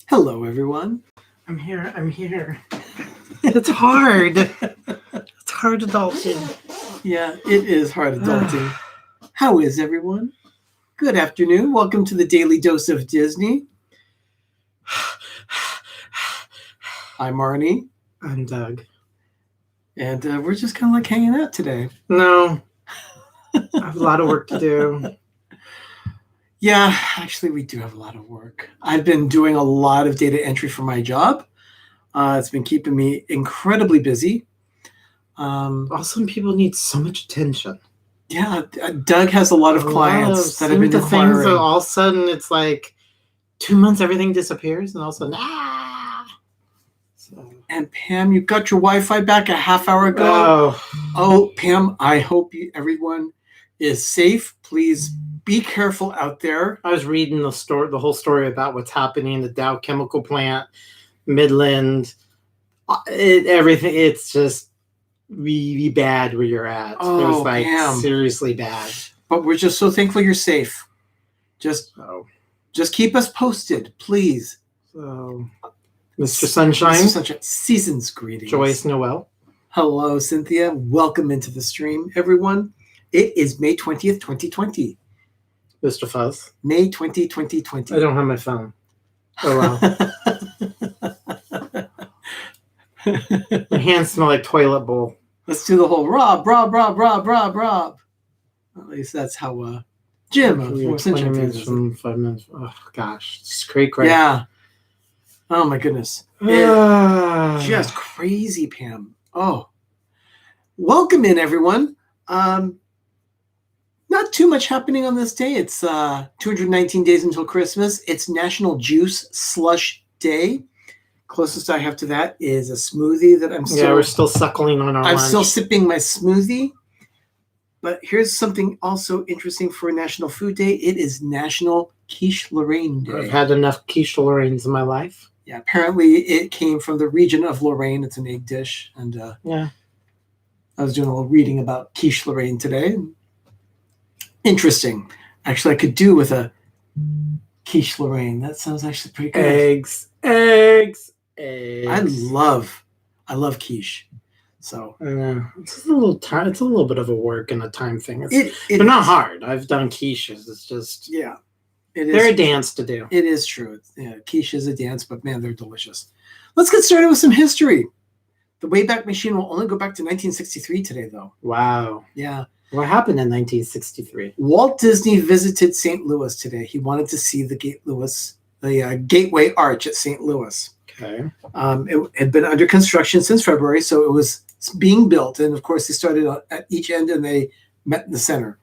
Hello, everyone. I'm here. It's hard. It's hard adulting. Yeah, it is hard adulting. How is everyone? Good afternoon. Welcome to the Daily Dose of Disney. I'm Arnie. I'm Doug. And we're just kind of like hanging out today. No. I have a lot of work to do. Yeah, actually, we do have a lot of work. I've been doing a lot of data entry for my job. It's been keeping me incredibly busy. Also, people need so much attention. Yeah, Doug has a lot of clients that have been inquiring. things. All of a sudden, it's like 2 months, everything disappears, and all of a sudden, So. And Pam, you got your Wi-Fi back a half hour ago. Oh, Pam, I hope everyone is safe. Please be careful out there. I was reading the whole story about what's happening in the Dow chemical plant, Midland, everything. It's just really bad where you're at. Oh, it was like Pam. Seriously bad. But we're just so thankful you're safe. Just keep us posted, please. So, Mr. Sunshine. Season's greetings. Joyce Noel. Hello, Cynthia. Welcome into the stream, everyone. It is May 20th, 2020. Mr. Fuzz. May 20, 2020. I don't have my phone. Oh, wow. My hands smell like toilet bowl. Let's do the whole Rob. At least that's how Jim. 20 minutes from 5 minutes. Oh, gosh. It's great. Yeah. Oh, my goodness. Just crazy, Pam. Oh. Welcome in, everyone. Not too much happening on this day. It's 219 days until Christmas. It's National Juice Slush Day. Closest I have to that is a smoothie that I'm still... Yeah, we're still suckling on our lunch. Still sipping my smoothie. But here's something also interesting for National Food Day. It is National Quiche Lorraine Day. I've had enough quiche Lorraines in my life. Yeah, apparently it came from the region of Lorraine. It's an egg dish. And yeah, I was doing a little reading about quiche Lorraine today. Interesting. Actually, I could do with a quiche Lorraine. That sounds actually pretty good. Eggs. I love quiche. So I know it's a little time. It's a little bit of a work and a time thing. They're not hard. I've done quiches. It's just they're a dance to do. It is true. Quiche is a dance, but man, they're delicious. Let's get started with some history. The Wayback Machine will only go back to 1963 today, though. Wow. Yeah. What happened in 1963? Walt Disney visited St. Louis today. He wanted to see the Gateway Arch at St. Louis. Okay. It had been under construction since February, so it was being built. And of course, they started at each end and they met in the center.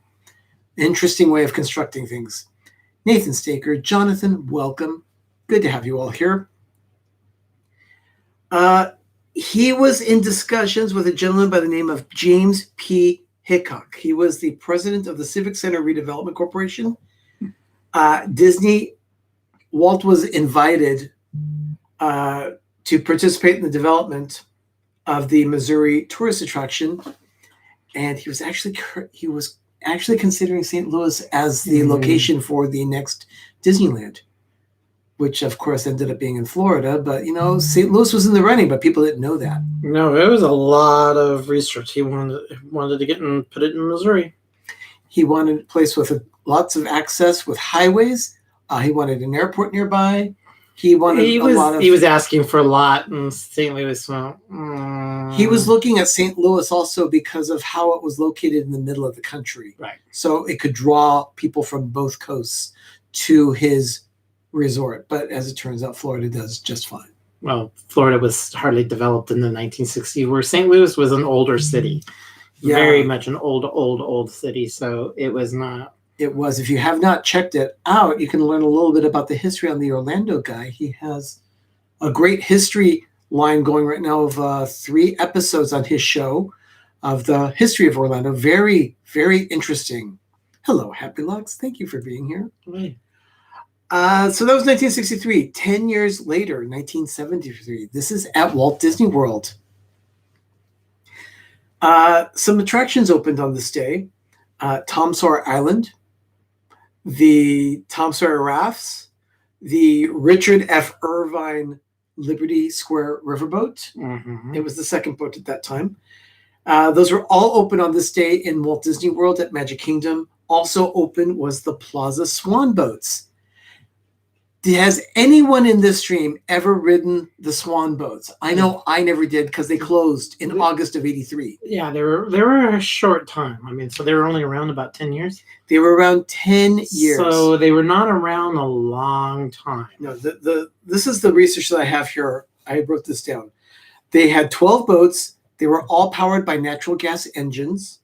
Interesting way of constructing things. Nathan Staker, Jonathan, welcome. Good to have you all here. He was in discussions with a gentleman by the name of James P. Hickok. He was the president of the Civic Center Redevelopment Corporation. Walt was invited to participate in the development of the Missouri tourist attraction, and he was actually considering St. Louis as the location for the next Disneyland, which of course ended up being in Florida. But St. Louis was in the running, but people didn't know that. No, it was a lot of research. He wanted to get and put it in Missouri. He wanted a place with lots of access with highways. He wanted an airport nearby. He was asking for a lot in St. Louis. He was looking at St. Louis also because of how it was located in the middle of the country. Right. So it could draw people from both coasts to his resort. But as it turns out, Florida does just fine. Well, Florida was hardly developed in the 1960s, where St. Louis was an older city. Yeah. Very much an old city. So it was not. It was. If you have not checked it out, you can learn a little bit about the history on the Orlando guy. He has a great history line going right now of 3 episodes on his show of the history of Orlando. Very, very interesting. Hello, Happy Lux. Thank you for being here. Right. So that was 1963. 10 years later, 1973. This is at Walt Disney World. Some attractions opened on this day. Tom Sawyer Island, the Tom Sawyer Rafts, the Richard F. Irvine Liberty Square Riverboat. Mm-hmm. It was the second boat at that time. Those were all open on this day in Walt Disney World at Magic Kingdom. Also open was the Plaza Swan boats. Has anyone in this stream ever ridden the Swan boats? I know I never did because they closed in August of '83. Yeah, they were a short time. I mean, so they were only around about 10 years. They were around 10 years. So they were not around a long time. No, this is the research that I have here. I wrote this down. They had 12 boats. They were all powered by natural gas engines,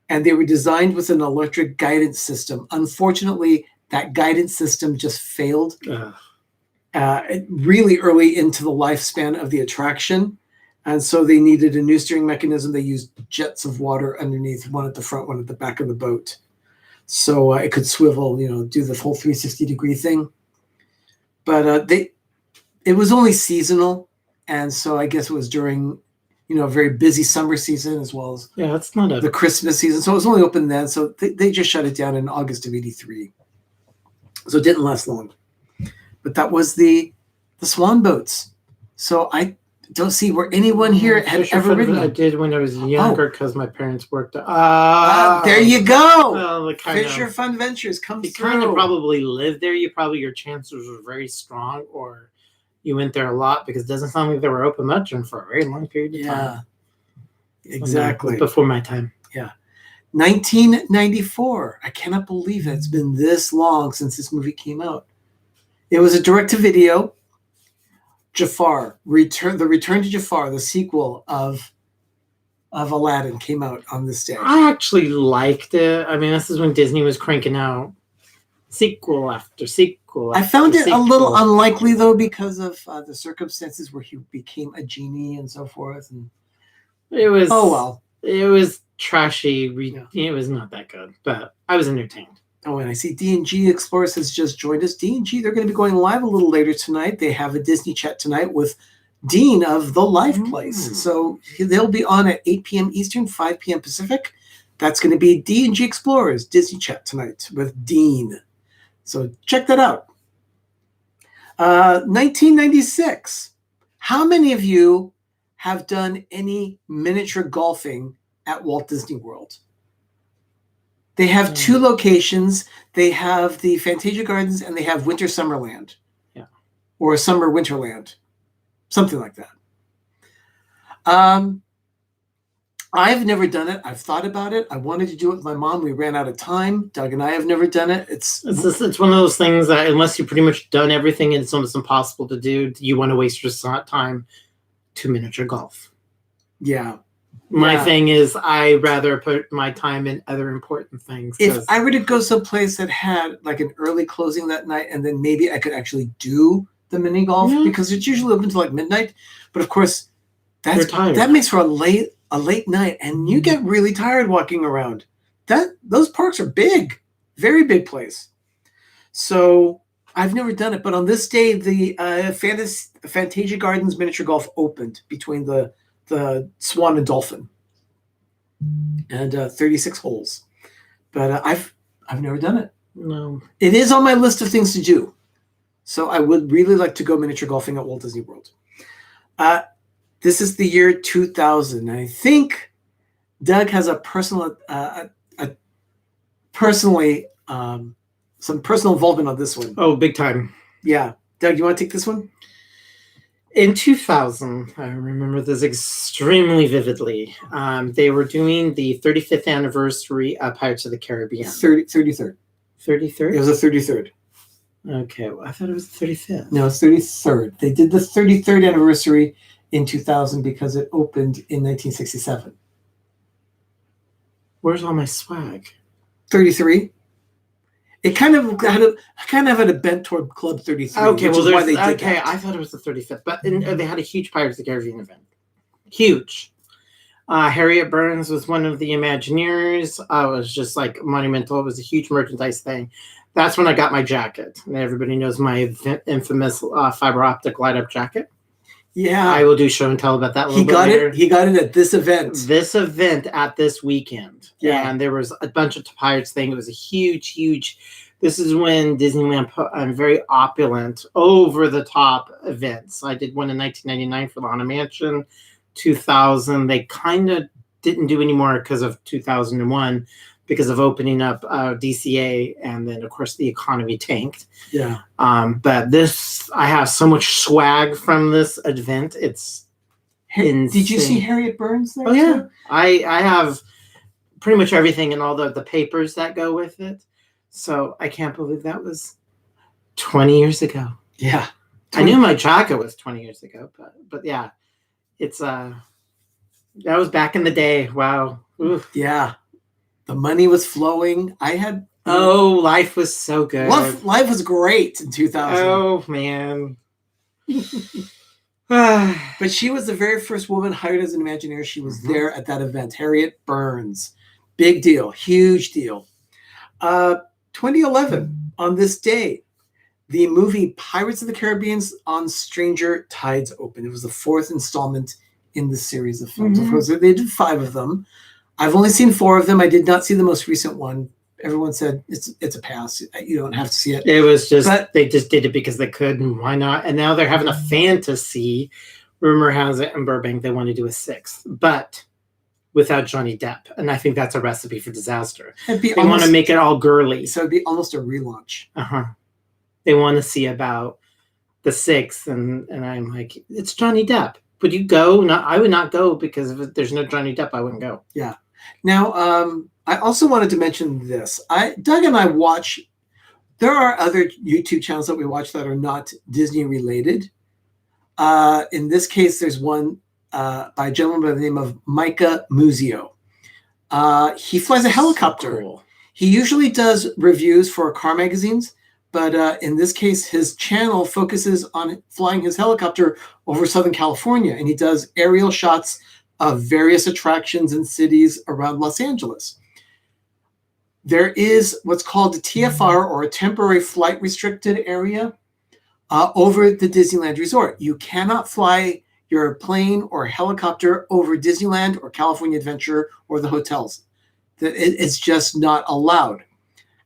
and they were designed with an electric guidance system. Unfortunately, that guidance system just failed really early into the lifespan of the attraction. And so they needed a new steering mechanism. They used jets of water underneath, one at the front, one at the back of the boat. So it could swivel, do the whole 360-degree thing. But it was only seasonal. And so I guess it was during, a very busy summer season as well as it's not the Christmas season. So it was only open then. So they just shut it down in August of '83. So it didn't last long. But that was the Swan boats. So I don't see where anyone here had ever ridden them. I did when I was younger because my parents worked. There you go. Well, Fisher Fun Ventures comes you through. kind of probably lived there. Your chances were very strong, or you went there a lot because it doesn't sound like they were open much and for a very long period of time. Exactly. Before my time. Yeah. 1994. I cannot believe it. It's been this long since this movie came out. It was a direct-to-video. Jafar, the Return to Jafar, the sequel of Aladdin, came out on this day. I actually liked it. I mean, this is when Disney was cranking out sequel after sequel. I found it a little unlikely, though, because of the circumstances where he became a genie and so forth. And it was. Oh well. It was trashy. It was not that good, but I was entertained. Oh, and I see D&G Explorers has just joined us. D&G, they're going to be going live a little later tonight. They have a Disney chat tonight with Dean of The Life Place. So they'll be on at 8 p.m. Eastern, 5 p.m. Pacific. That's going to be D&G Explorers Disney chat tonight with Dean. So check that out. 1996. How many of you have done any miniature golfing at Walt Disney World? They have two locations. They have the Fantasia Gardens and they have Winter Summerland. Yeah. Or Summer Winterland. Something like that. I've never done it. I've thought about it. I wanted to do it with my mom. We ran out of time. Doug and I have never done it. It's one of those things that unless you've pretty much done everything and it's almost impossible to do, you want to waste your time to miniature golf. Yeah. My thing is I rather put my time in other important things. If I were to go someplace that had like an early closing that night, and then maybe I could actually do the mini golf because it's usually open until like midnight. But of course, that makes for a late night, and you get really tired walking around. Those parks are big, very big place. So I've never done it, but on this day, the Fantasia Gardens miniature golf opened between the Swan and Dolphin, and 36 holes. But I've never done it. No, it is on my list of things to do. So I would really like to go miniature golfing at Walt Disney World. This is the year 2000. I think Doug has some personal involvement on this one. Oh, big time. Yeah. Doug, you want to take this one? In 2000, I remember this extremely vividly. They were doing the 35th anniversary of Pirates of the Caribbean. 33rd. 33rd? It was the 33rd. Okay, well, I thought it was the 35th. No, it's 33rd. They did the 33rd anniversary in 2000 because it opened in 1967. Where's all my swag? 33. It kind of had a bent toward Club 33. Okay, which well, is why they did that. I thought it was the 35th, but they had a huge Pirates of the Caribbean event. Huge. Harriet Burns was one of the Imagineers. It was just like monumental. It was a huge merchandise thing. That's when I got my jacket. And everybody knows my infamous fiber optic light up jacket. Yeah. I will do show and tell about that a little bit later. He got it at this event. This event at this weekend. Yeah. And there was a bunch of Pirates thing. It was a huge, huge This is when Disneyland put on very opulent, over-the-top events. I did one in 1999 for the Haunted Mansion. 2000, they kind of didn't do anymore because of 2001, because of opening up DCA, and then, of course, the economy tanked. Yeah. But this, I have so much swag from this event. It's insane. Did you see Harriet Burns there? Oh, yeah. Too? I have pretty much everything and all the papers that go with it. So I can't believe that was 20 years ago. Yeah. I knew my jacket was 20 years ago, but yeah, it's that was back in the day. Wow. Oof. Yeah. The money was flowing. Life was so good. Life was great in 2000. Oh, man. But she was the very first woman hired as an Imagineer. She was there at that event. Harriet Burns. Big deal. Huge deal. 2011, on this day, the movie Pirates of the Caribbean's On Stranger Tides opened. It was the fourth installment in the series of films. Of course, they did 5 of them. I've only seen 4 of them. I did not see the most recent one. Everyone said it's a pass. You don't have to see it. It was just, they just did it because they could, and why not? And now they're having a fantasy. Rumor has it in Burbank they want to do a 6th, but without Johnny Depp. And I think that's a recipe for disaster. They want to make it all girly. So it'd be almost a relaunch. They want to see about the 6th, and I'm like, it's Johnny Depp. Would you go? No, I would not go, because if there's no Johnny Depp, I wouldn't go. Yeah. Now, I also wanted to mention this. Doug and I watch, there are other YouTube channels that we watch that are not Disney related. In this case, there's one by a gentleman by the name of Micah Muzio. He flies a helicopter. So cool. He usually does reviews for car magazines, but in this case, his channel focuses on flying his helicopter over Southern California, and he does aerial shots of various attractions and cities around Los Angeles. There is what's called a TFR, or a temporary flight restricted area, over the Disneyland Resort. You cannot fly your plane or helicopter over Disneyland or California Adventure or the hotels. It's just not allowed.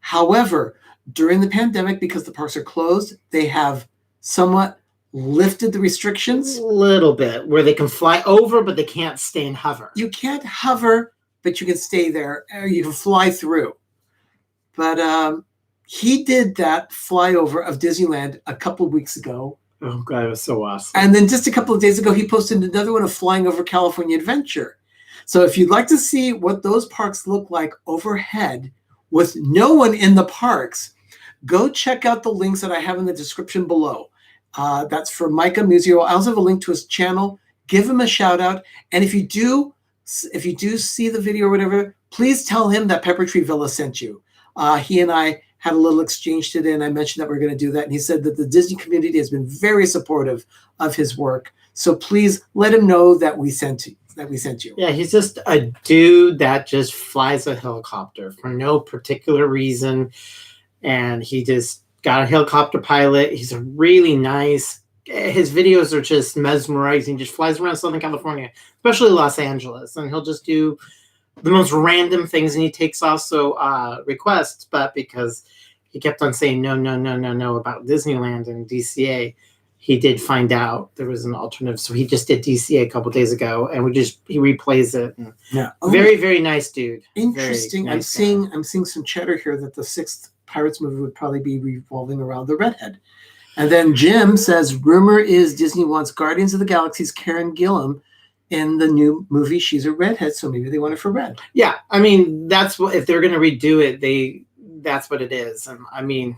However, during the pandemic, because the parks are closed, they have somewhat lifted the restrictions. A little bit, where they can fly over, but they can't stay and hover. You can't hover, but you can stay there, or you can fly through. But he did that flyover of Disneyland a couple of weeks ago. Oh, God, it was so awesome. And then just a couple of days ago, he posted another one of flying over California Adventure. So if you'd like to see what those parks look like overhead with no one in the parks, go check out the links that I have in the description below. That's for Micah Muzio. I also have a link to his channel. Give him a shout out. And if you do see the video or whatever, please tell him that Pepper Tree Villa sent you. He and I had a little exchange today, and I mentioned that we're going to do that. And he said that the Disney community has been very supportive of his work. So please let him know that we sent you. Yeah, he's just a dude that just flies a helicopter for no particular reason. And he just got a helicopter pilot. He's a really nice. His videos are just mesmerizing. Just flies around Southern California, especially Los Angeles. And he'll just do the most random things, and he takes also requests, but because he kept on saying no about Disneyland and DCA, he did find out there was an alternative. So he just did DCA a couple days ago, and he replays it. And yeah, very, very nice dude. Interesting. Nice I'm seeing some chatter here that the 6th Pirates movie would probably be revolving around the redhead. And then Jim says, rumor is Disney wants Guardians of the Galaxy's Karen Gillan in the new movie. She's a redhead, so maybe they want her for red. Yeah, I mean, that's what, if they're going to redo it, that's what it is. And I mean,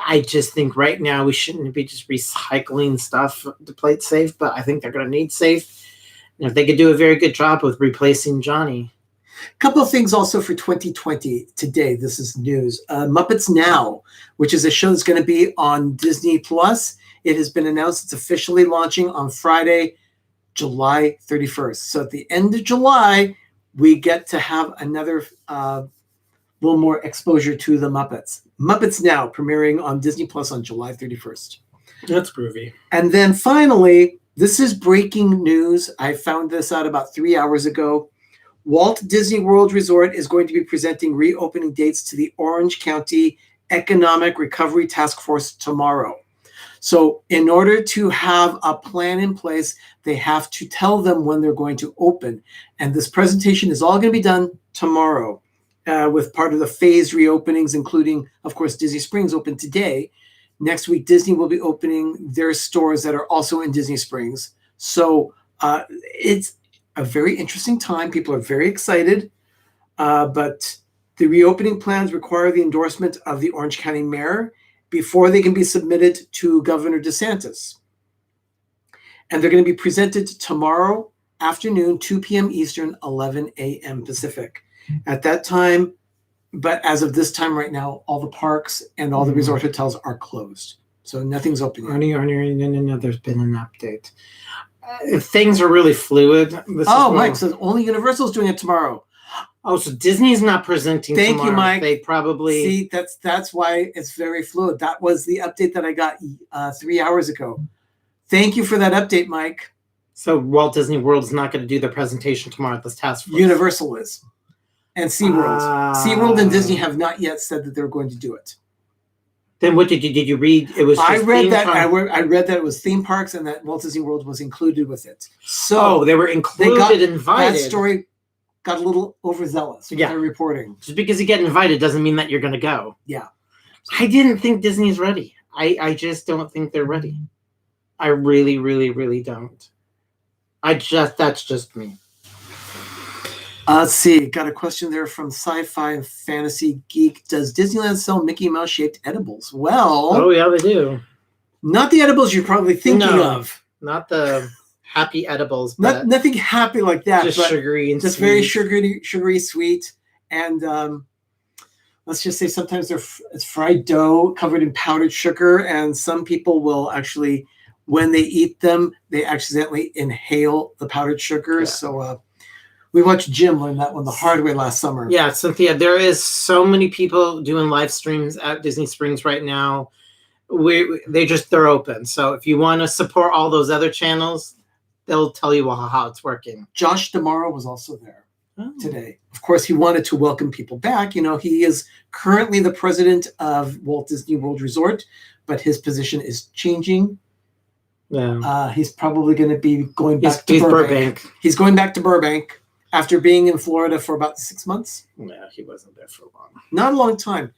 I just think right now we shouldn't be just recycling stuff to play it safe, but I think they're going to need safe. And if they could do a very good job with replacing Johnny. A couple of things also for 2020 today. This is news. Muppets Now, which is a show that's going to be on Disney Plus. It has been announced it's officially launching on Friday, July 31st. So at the end of July, we get to have another little more exposure to the Muppets. Muppets Now, premiering on Disney Plus on July 31st. That's groovy. And then finally, this is breaking news. I found this out about 3 hours ago. Walt Disney World Resort is going to be presenting reopening dates to the Orange County Economic Recovery Task Force tomorrow. So in order to have a plan in place, they have to tell them when they're going to open. And this presentation is all going to be done tomorrow with part of the phased reopenings, including, of course, Disney Springs open today. Next week, Disney will be opening their stores that are also in Disney Springs. So it's a very interesting time. People are very excited, but the reopening plans require the endorsement of the Orange County mayor before they can be submitted to Governor DeSantis. And they're going to be presented tomorrow afternoon, 2 p.m. Eastern, 11 a.m. Pacific. At that time, but as of this time right now, all the parks and all the resort hotels are closed. So nothing's open yet. Arnie, no, there's been an update. Things are really fluid. Mike, so only Universal's doing it tomorrow. Oh, so Disney's not presenting tomorrow. Thank you, Mike. They probably... See, that's why it's very fluid. That was the update that I got 3 hours ago. Thank you for that update, Mike. So Walt Disney World is not going to do their presentation tomorrow at this task force? Universal is. And SeaWorld. SeaWorld and Disney have not yet said that they're going to do it. Then what did you read? It was. I read that it was theme parks and that Walt Disney World was included with it. So they were included, invited. That story got a little overzealous with their reporting. Just because you get invited doesn't mean that you're going to go. Yeah. I didn't think Disney's ready. I just don't think they're ready. I really, really, really don't. That's just me. Let's see. Got a question there from Sci-Fi and Fantasy Geek. Does Disneyland sell Mickey Mouse shaped edibles? Well, oh yeah, they do. Not the edibles you're probably thinking of. Not the happy edibles. Nothing happy like that. Just sugary and just sweet. Very sugary, sweet, and let's just say sometimes it's fried dough covered in powdered sugar, and some people will actually, when they eat them, they accidentally inhale the powdered sugar. Yeah. So. We watched Jim learn that one the hard way last summer. Yeah, Cynthia, there is so many people doing live streams at Disney Springs right now. They're open. So if you want to support all those other channels, they'll tell you how it's working. Josh DeMauro was also there today. Of course, he wanted to welcome people back. You know, he is currently the president of Walt Disney World Resort, but his position is changing. Yeah. He's probably going to be going back to Burbank. He's going back to Burbank. After being in Florida for about 6 months? Yeah, he wasn't there for long. Not a long time.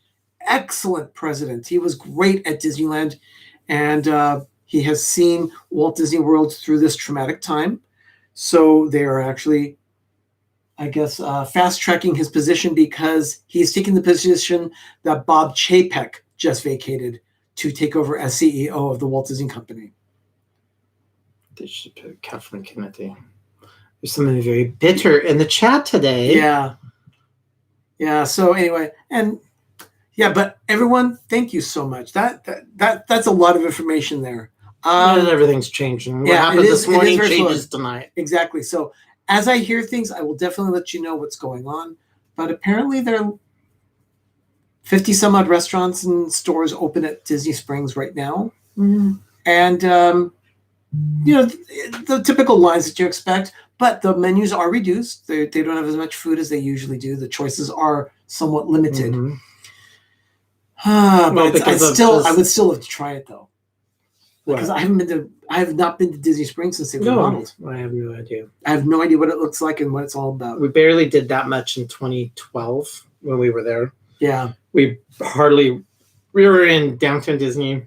Excellent president. He was great at Disneyland, and he has seen Walt Disney World through this traumatic time. So they are actually, I guess, fast-tracking his position because he's taking the position that Bob Chapek just vacated to take over as CEO of the Walt Disney Company. They should put Catherine Kennedy. There's something very bitter in the chat today. Yeah. So anyway, but everyone, thank you so much. That's a lot of information there. Everything's changing. What happened this morning changes tonight. Exactly. So as I hear things, I will definitely let you know what's going on. But apparently there are 50 some odd restaurants and stores open at Disney Springs right now. Mm-hmm. And the typical lines that you expect. But the menus are reduced. They don't have as much food as they usually do. The choices are somewhat limited. Mm-hmm. But I would still have to try it though, because I have not been to Disney Springs since they were remodeled. I have no idea. I have no idea what it looks like and what it's all about. We barely did that much in 2012 when we were there. Yeah, we were in downtown Disney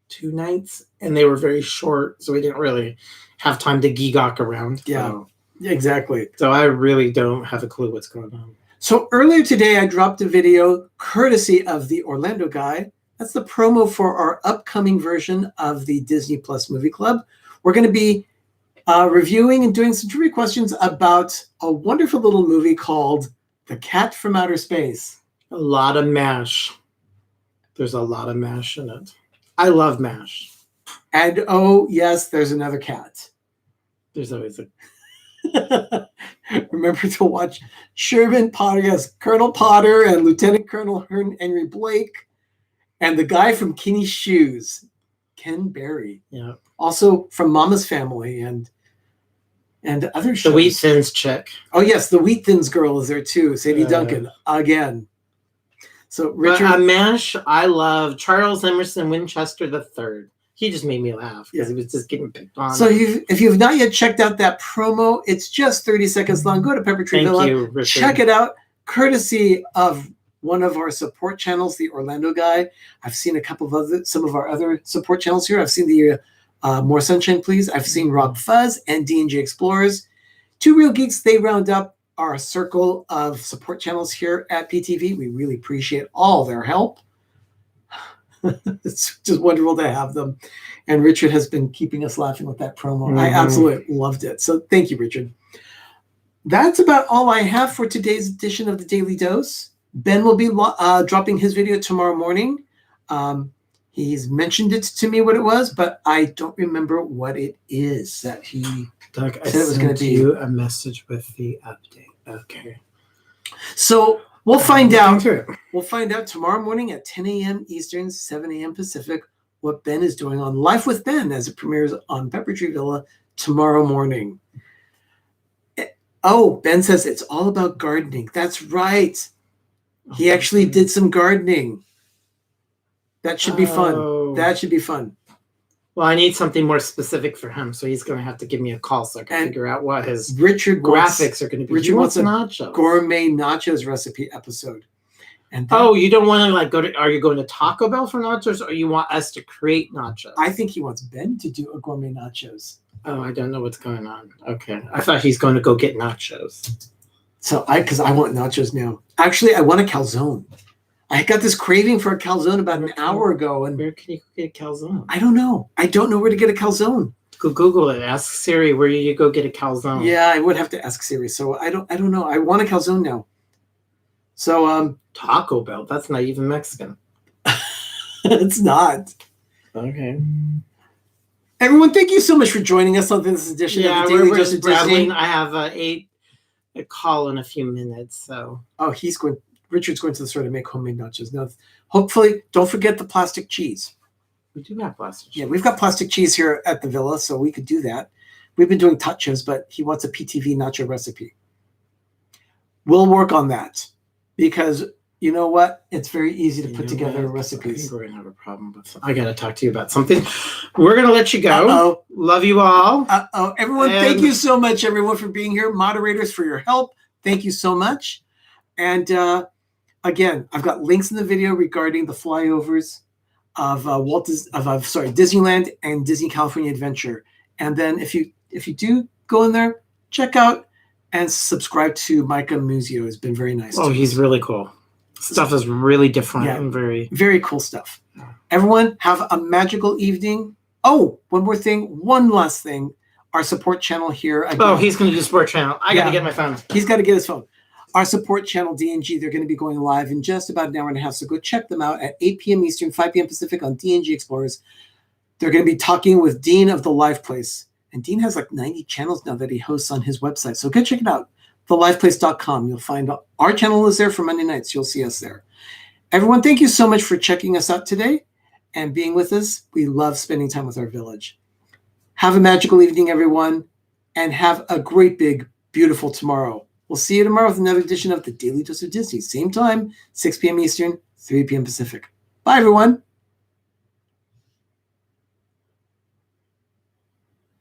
2 nights, and they were very short, so we didn't really have time to geek-gawk around. Yeah, exactly. So I really don't have a clue what's going on. So earlier today, I dropped a video courtesy of the Orlando guy. That's the promo for our upcoming version of the Disney Plus Movie Club. We're going to be reviewing and doing some trivia questions about a wonderful little movie called The Cat from Outer Space. A lot of MASH. There's a lot of MASH in it. I love MASH. And oh, yes, there's another cat. There's always a... Remember to watch Sherman Potter as Colonel Potter and Lieutenant Colonel Henry Blake and the guy from Kenny's Shoes, Ken Berry. Yeah. Also from Mama's Family and other shows. The Wheat Thins chick. Oh, yes, the Wheat Thins girl is there too. Sadie Duncan, again. So But Richard, MASH, I love Charles Emerson Winchester III. He just made me laugh because he was just getting picked on. so if you've not yet checked out that promo, it's just 30 seconds long. Go to Pepper Tree Villa. You, Richard. Check it out, courtesy of one of our support channels, the Orlando Guy. I've seen some of our other support channels here. I've seen the More Sunshine Please. I've seen Rob Fuzz and D&G Explorers. Two Real Geeks, they round up our circle of support channels here at PTV. We really appreciate all their help. It's just wonderful to have them. And Richard has been keeping us laughing with that promo. Mm-hmm. I absolutely loved it. So thank you, Richard. That's about all I have for today's edition of the Daily Dose. Ben will be dropping his video tomorrow morning. He's mentioned it to me what it was, but I don't remember what it is that he Doug, said it was going to be. You a message with the update. Okay. So we'll find out. We'll find out tomorrow morning at 10 a.m. Eastern, 7 a.m. Pacific, what Ben is doing on Life with Ben as it premieres on Pepper Tree Villa tomorrow morning. Oh, Ben says it's all about gardening. That's right. He actually did some gardening. That should be fun. That should be fun. Well, I need something more specific for him, so he's going to have to give me a call so I can figure out what his graphics are going to be. Richard wants a nachos. Gourmet nachos recipe episode. And you don't want to go to? Are you going to Taco Bell for nachos, or you want us to create nachos? I think he wants Ben to do a gourmet nachos. Oh, I don't know what's going on. Okay, I thought he's going to go get nachos. So because I want nachos now. Actually, I want a calzone. I got this craving for a calzone about an hour ago, and where can you get a calzone? I don't know. I don't know where to get a calzone. Go Google it. Ask Siri where you go get a calzone. Yeah, I would have to ask Siri. So I don't know. I want a calzone now. So Taco Bell. That's not even Mexican. It's not. Okay. Everyone, thank you so much for joining us on this edition of the Daily Dose of Disney. I have a call in a few minutes. So Richard's going to the store to make homemade nachos. Now, hopefully, don't forget the plastic cheese. We do have plastic cheese. Yeah, we've got plastic cheese here at the villa, so we could do that. We've been doing tachos, but he wants a PTV nacho recipe. We'll work on that because you know what? It's very easy to put together recipes. I think we're going to have a problem with I got to talk to you about something. We're going to let you go. Uh-oh. Love you all. Everyone, thank you so much, everyone, for being here. Moderators, for your help. Thank you so much. And again, I've got links in the video regarding the flyovers of Disneyland and Disney California Adventure. And then if you do go in there, check out and subscribe to Micah Muzio. It's been very nice. Oh, he's really cool. Stuff is really different and very, very cool stuff. Everyone, have a magical evening. Oh, one last thing. Our support channel here. Again, oh, he's going to do support channel. I got to get my phone. He's got to get his phone. Our support channel, D&G, they're going to be going live in just about an hour and a half. So go check them out at 8 p.m. Eastern, 5 p.m. Pacific on D&G Explorers. They're going to be talking with Dean of The Live Place. And Dean has like 90 channels now that he hosts on his website. So go check it out, theliveplace.com. You'll find our channel is there for Monday nights. You'll see us there. Everyone, thank you so much for checking us out today and being with us. We love spending time with our village. Have a magical evening, everyone, and have a great, big, beautiful tomorrow. We'll see you tomorrow with another edition of the Daily Dose of Disney. Same time, 6 p.m. Eastern, 3 p.m. Pacific. Bye, everyone.